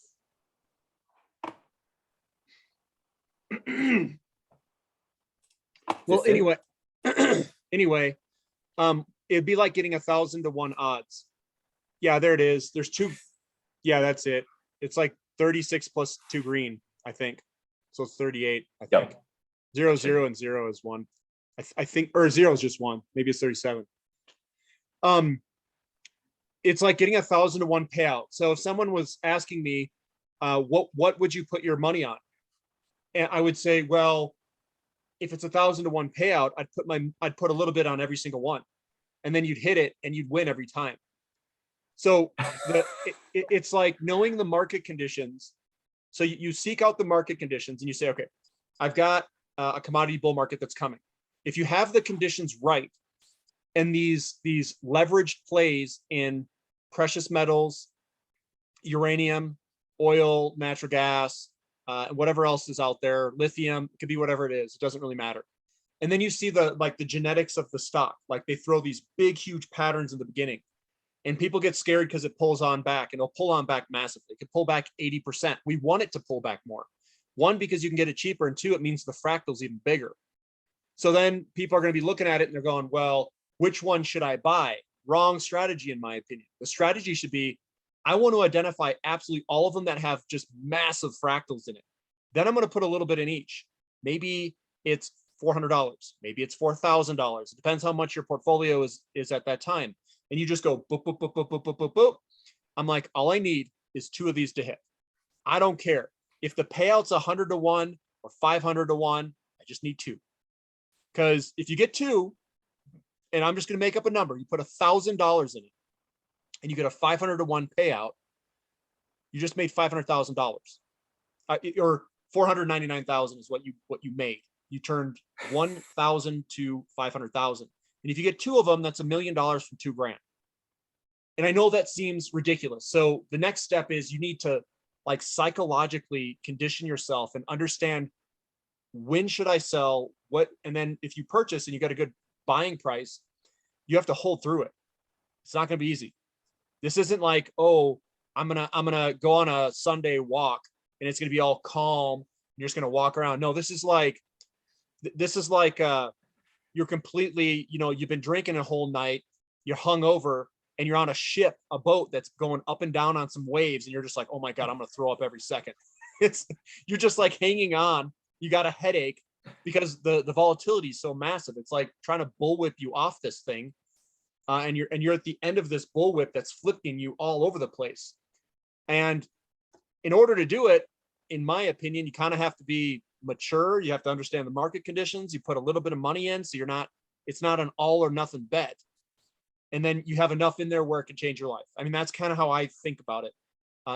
Well, anyway, it'd be like getting 1,000 to 1 odds. Yeah, there it is. There's 2. Yeah, that's it. It's like 36 plus 2 green, I think. So it's 38, I think. 0, 0, and 0 is 1. I think, or 0 is just 1. Maybe it's 37. It's like getting 1,000 to 1 payout. So if someone was asking me, what would you put your money on? And I would say, well, if it's 1,000 to 1 payout, I'd put a little bit on every single one, and then you'd hit it and you'd win every time. So it's like knowing the market conditions. So you seek out the market conditions and you say, okay, I've got a commodity bull market that's coming. If you have the conditions right, and these leveraged plays in precious metals, uranium, oil, natural gas, whatever else is out there, lithium, it could be whatever it is. It doesn't really matter. And then you see the genetics of the stock. Like they throw these big, huge patterns in the beginning, and people get scared because it pulls on back, and it'll pull on back massively. It could pull back 80%. We want it to pull back more. 1, because you can get it cheaper, and 2, it means the fractal's even bigger. So then people are going to be looking at it and they're going, well, which one should I buy? Wrong strategy, in my opinion. The strategy should be, I want to identify absolutely all of them that have just massive fractals in it. Then I'm going to put a little bit in each. Maybe it's $400. Maybe it's $4,000. It depends how much your portfolio is at that time. And you just go boop, boop, boop, boop, boop, boop, boop, boop. I'm like, all I need is 2 of these to hit. I don't care if the payout's 100 to 1 or 500 to 1. I just need 2. Because if you get 2, and I'm just going to make up a number, you put $1,000 in it, and you get a 500 to 1 payout, you just made $500,000, or 499,000 is what you made. You turned 1,000 to 500,000, and if you get 2 of them, that's $1 million from $2,000. And I know that seems ridiculous. So the next step is you need to like psychologically condition yourself and understand, when should I sell what, and then if you purchase and you got a good buying price, you have to hold through it. It's not going to be easy. This isn't like, oh, I'm gonna go on a Sunday walk and it's gonna be all calm. And you're just gonna walk around. No, this is like you're completely, you've been drinking a whole night, you're hungover, and you're on a ship, a boat that's going up and down on some waves, and you're just like, oh my God, I'm gonna throw up every second. You're just like hanging on. You got a headache because the volatility is so massive. It's like trying to bullwhip you off this thing. And you're at the end of this bullwhip that's flipping you all over the place. And in order to do it, in my opinion, you kind of have to be mature. You have to understand the market conditions. You put a little bit of money in, so it's not an all or nothing bet. And then you have enough in there where it can change your life. I mean, that's kind of how I think about it.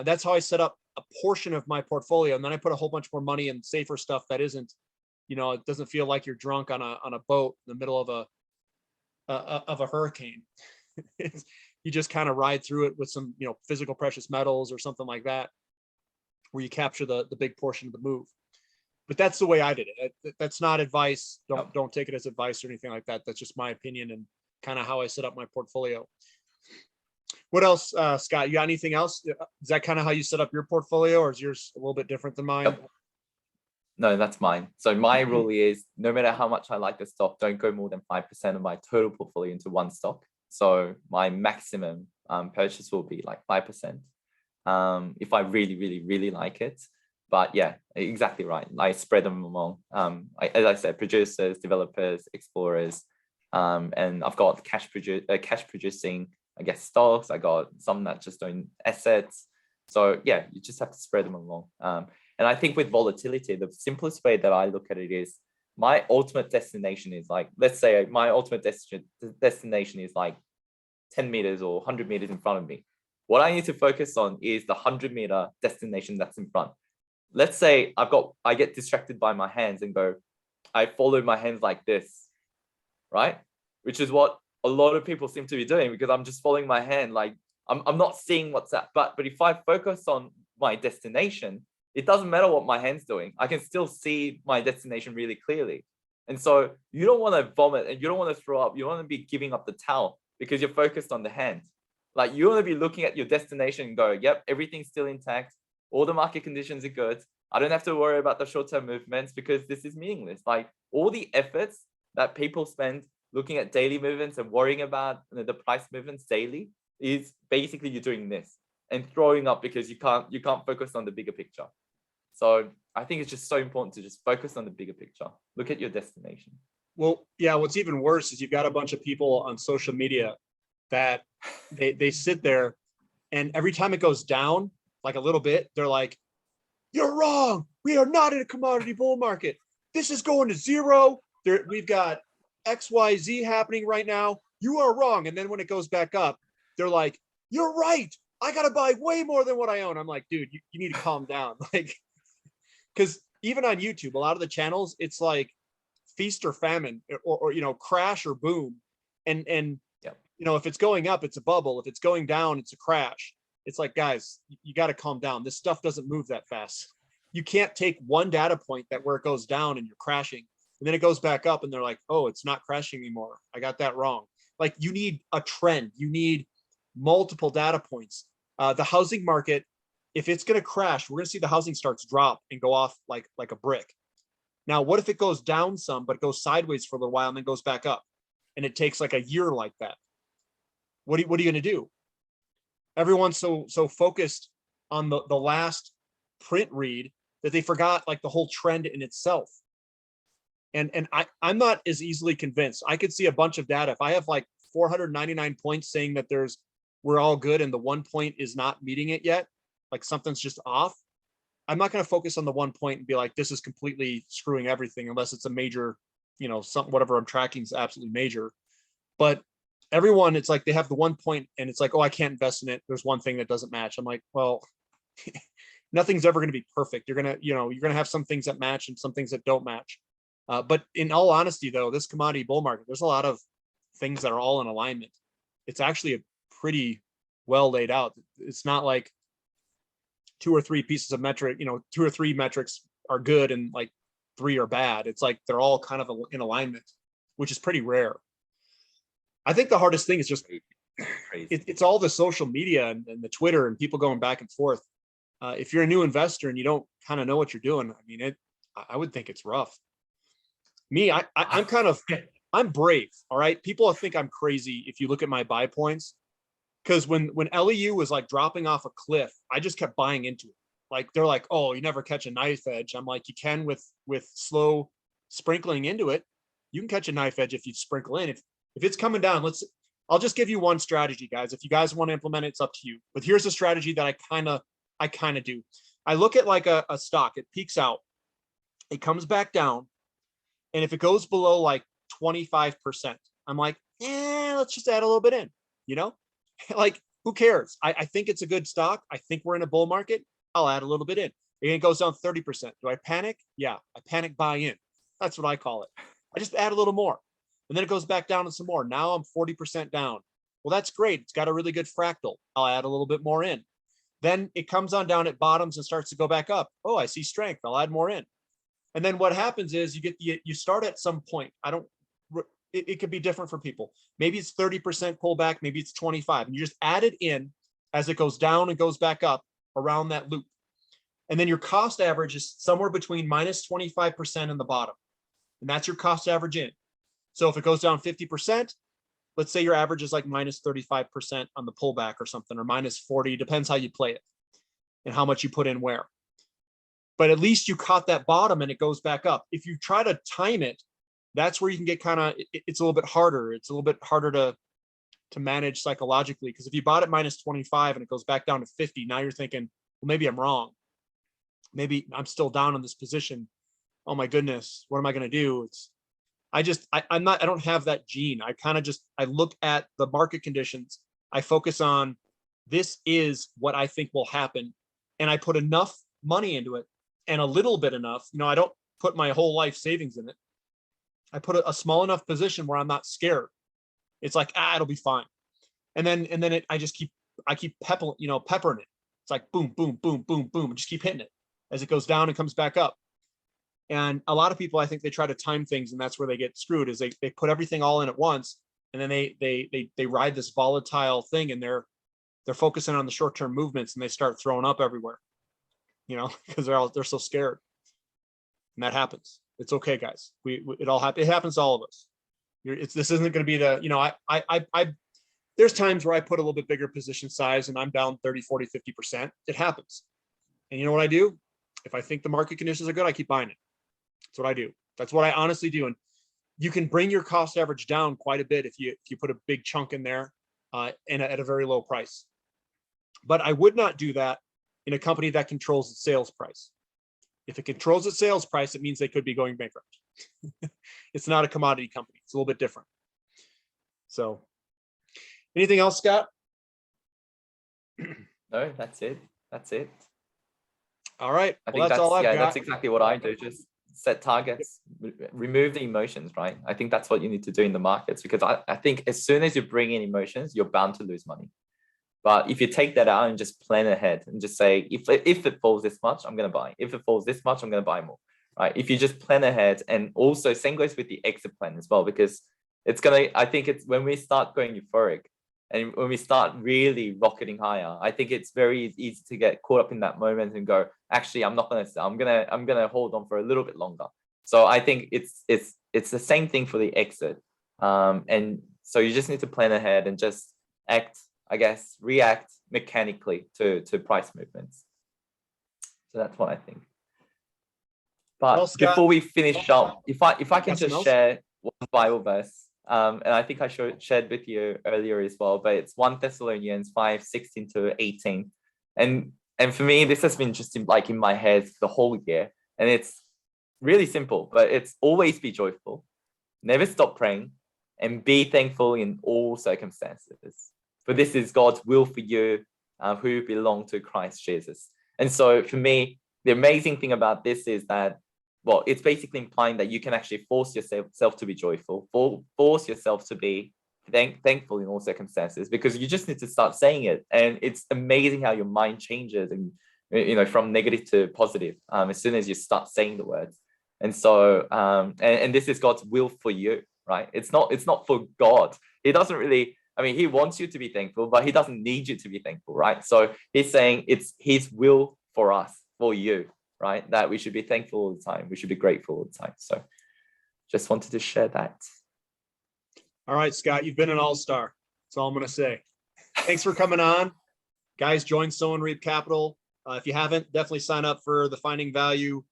That's how I set up a portion of my portfolio. And then I put a whole bunch more money in safer stuff that isn't, it doesn't feel like you're drunk on a boat in the middle of a hurricane. You just kind of ride through it with some, physical precious metals or something like that, where you capture the big portion of the move. But that's the way I did it. That's not advice. Don't take it as advice or anything like that. That's just my opinion and kind of how I set up my portfolio. What else, Scott? You got anything else? Is that kind of how you set up your portfolio, or is yours a little bit different than mine? Yep. No, that's mine. So my rule is, no matter how much I like a stock, don't go more than 5% of my total portfolio into one stock. So my maximum purchase will be like 5%, if I really, really, really like it. But yeah, exactly right. I spread them among, as I said, producers, developers, explorers, and I've got cash producing, I guess, stocks. I got some that just doing assets. So yeah, you just have to spread them along. And I think with volatility, the simplest way that I look at it is, my ultimate destination is like, let's say my ultimate destination is like 10 meters or 100 meters in front of me. What I need to focus on is the 100-meter destination that's in front. Let's say I get distracted by my hands and I follow my hands like this, right? Which is what a lot of people seem to be doing, because I'm just following my hand. Like I'm not seeing what's that. But if I focus on my destination, it doesn't matter what my hand's doing. I can still see my destination really clearly. And so you don't want to vomit and you don't want to throw up. You don't want to be giving up the towel because you're focused on the hand. Like, you want to be looking at your destination and go, yep, everything's still intact. All the market conditions are good. I don't have to worry about the short-term movements because this is meaningless. Like, all the efforts that people spend looking at daily movements and worrying about the price movements daily is basically you're doing this and throwing up because you can't focus on the bigger picture. So I think it's just so important to just focus on the bigger picture. Look at your destination. Well, yeah, what's even worse is you've got a bunch of people on social media that they sit there, and every time it goes down like a little bit, they're like, you're wrong. We are not in a commodity bull market. This is going to zero. We've got XYZ happening right now. You are wrong. And then when it goes back up, they're like, you're right. I got to buy way more than what I own. I'm like, dude, you need to calm down. Like, because even on YouTube, a lot of the channels, it's like feast or famine, or crash or boom. And yep. If it's going up, it's a bubble. If it's going down, it's a crash. It's like, guys, you got to calm down. This stuff doesn't move that fast. You can't take one data point where it goes down and you're crashing, and then it goes back up and they're like, oh, it's not crashing anymore. I got that wrong. Like, you need a trend. You need multiple data points. The housing market, if it's going to crash, we're going to see the housing starts drop and go off like a brick. Now, what if it goes down some, but it goes sideways for a little while and then goes back up, and it takes like a year like that? What are you going to do? everyone's so focused on the last print read that they forgot like the whole trend in itself. And I'm not as easily convinced. I could see a bunch of data. If I have like 499 points saying that we're all good and the 1 point is not meeting it yet, like something's just off, I'm not going to focus on the 1 point and be like, this is completely screwing everything, unless it's a major, whatever I'm tracking is absolutely major. But everyone, it's like they have the 1 point and it's like, oh, I can't invest in it. There's one thing that doesn't match. I'm like, well, nothing's ever going to be perfect. You're going to have some things that match and some things that don't match. But in all honesty, though, this commodity bull market, there's a lot of things that are all in alignment. It's actually a pretty well laid out. It's not like two or three pieces of metric, 2 or 3 metrics are good and like 3 are bad. It's like they're all kind of in alignment, which is pretty rare. I think the hardest thing is just it's all the social media and the Twitter and people going back and forth. If you're a new investor and you don't kind of know what you're doing, I mean, I would think it's rough. Me, I'm brave. All right. People think I'm crazy if you look at my buy points. Because when LEU was like dropping off a cliff, I just kept buying into it. Like they're like, oh, you never catch a knife edge. I'm like, you can with slow sprinkling into it. You can catch a knife edge if you sprinkle in. If it's coming down, I'll just give you one strategy, guys. If you guys want to implement it, it's up to you. But here's a strategy that I kind of do. I look at like a stock, it peaks out, it comes back down. And if it goes below like 25%, I'm like, let's just add a little bit in, like, who cares? I think it's a good stock. I think we're in a bull market. I'll add a little bit in. And it goes down 30%. Do I panic? Yeah, I panic buy in. That's what I call it. I just add a little more. And then it goes back down and some more. Now I'm 40% down. Well, that's great. It's got a really good fractal. I'll add a little bit more in. Then it comes on down at bottoms and starts to go back up. Oh, I see strength. I'll add more in. And then what happens is you start at some point. It could be different for people. Maybe it's 30% pullback, maybe it's 25, and you just add it in as it goes down and goes back up around that loop. And then your cost average is somewhere between minus 25% and the bottom. And that's your cost average in. So if it goes down 50%, let's say your average is like minus 35% on the pullback or something, or minus 40, depends how you play it and how much you put in where. But at least you caught that bottom and it goes back up. If you try to time it, that's where you can get it's a little bit harder. It's a little bit harder to manage psychologically, because if you bought it minus 25 and it goes back down to 50, now you're thinking, well, maybe I'm wrong. Maybe I'm still down in this position. Oh my goodness, what am I going to do? I don't have that gene. I look at the market conditions. I focus on, this is what I think will happen. And I put enough money into it, and a little bit enough, I don't put my whole life savings in it. I put a small enough position where I'm not scared. It's like, it'll be fine. And then I keep peppering it. It's like boom, boom, boom, boom, boom. Just keep hitting it as it goes down and comes back up. And a lot of people, I think they try to time things, and that's where they get screwed, is they put everything all in at once, and then they ride this volatile thing, and they're focusing on the short-term movements, and they start throwing up everywhere, because they're so scared. And that happens. It's okay, guys. It happens to all of us. This isn't going to be there's times where I put a little bit bigger position size and I'm down 30, 40, 50%. It happens. And you know what I do? If I think the market conditions are good, I keep buying it. That's what I do. That's what I honestly do. And you can bring your cost average down quite a bit if you put a big chunk in there and at a very low price. But I would not do that in a company that controls its sales price. If it controls its sales price, it means they could be going bankrupt. It's not a commodity company. It's a little bit different. So anything else, Scott? No, that's it. All right. I think that's all I've got. That's exactly what I do. Just set targets, remove the emotions, right? I think that's what you need to do in the markets, because I think as soon as you bring in emotions, you're bound to lose money. But if you take that out and just plan ahead and just say, if it falls this much, I'm going to buy. If it falls this much, I'm going to buy more, right? If you just plan ahead, and also same goes with the exit plan as well, because I think it's when we start going euphoric and when we start really rocketing higher, I think it's very easy to get caught up in that moment and go, actually, I'm not going to sell. I'm going to hold on for a little bit longer. So I think it's the same thing for the exit. And so you just need to plan ahead and just act, I guess, react mechanically to price movements. So that's what I think. But Well, Scott, before we finish up, if I can got something just else? share one Bible verse, and I think I shared with you earlier as well, but it's 1 Thessalonians 5:16-18. And for me, this has been just in my head the whole year. And it's really simple, but it's always be joyful, never stop praying, and be thankful in all circumstances. For this is God's will for you who belong to Christ Jesus. And so for me, the amazing thing about this is that, well, it's basically implying that you can actually force yourself to be joyful, force yourself to be thankful in all circumstances, because you just need to start saying it. And it's amazing how your mind changes, and from negative to positive as soon as you start saying the words. And so and this is God's will for you, right? It's not for God. He doesn't really, he wants you to be thankful, but he doesn't need you to be thankful, right? So he's saying it's his will for us, for you, right? That we should be thankful all the time. We should be grateful all the time. So just wanted to share that. All right, Scott, you've been an all-star. That's all I'm going to say. Thanks for coming on. Guys, join Sow and Reap Capital. If you haven't, definitely sign up for the Finding Value.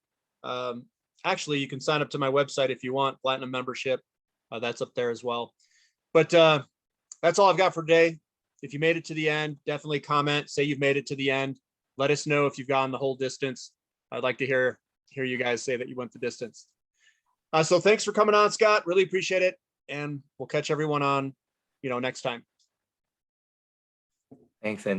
Actually, you can sign up to my website if you want, Platinum membership. That's up there as well. But that's all I've got for today. If you made it to the end, definitely comment, say you've made it to the end. Let us know if you've gone the whole distance. I'd like to hear you guys say that you went the distance. So thanks for coming on, Scott. Really appreciate it. And we'll catch everyone on, next time. Thanks, Andy.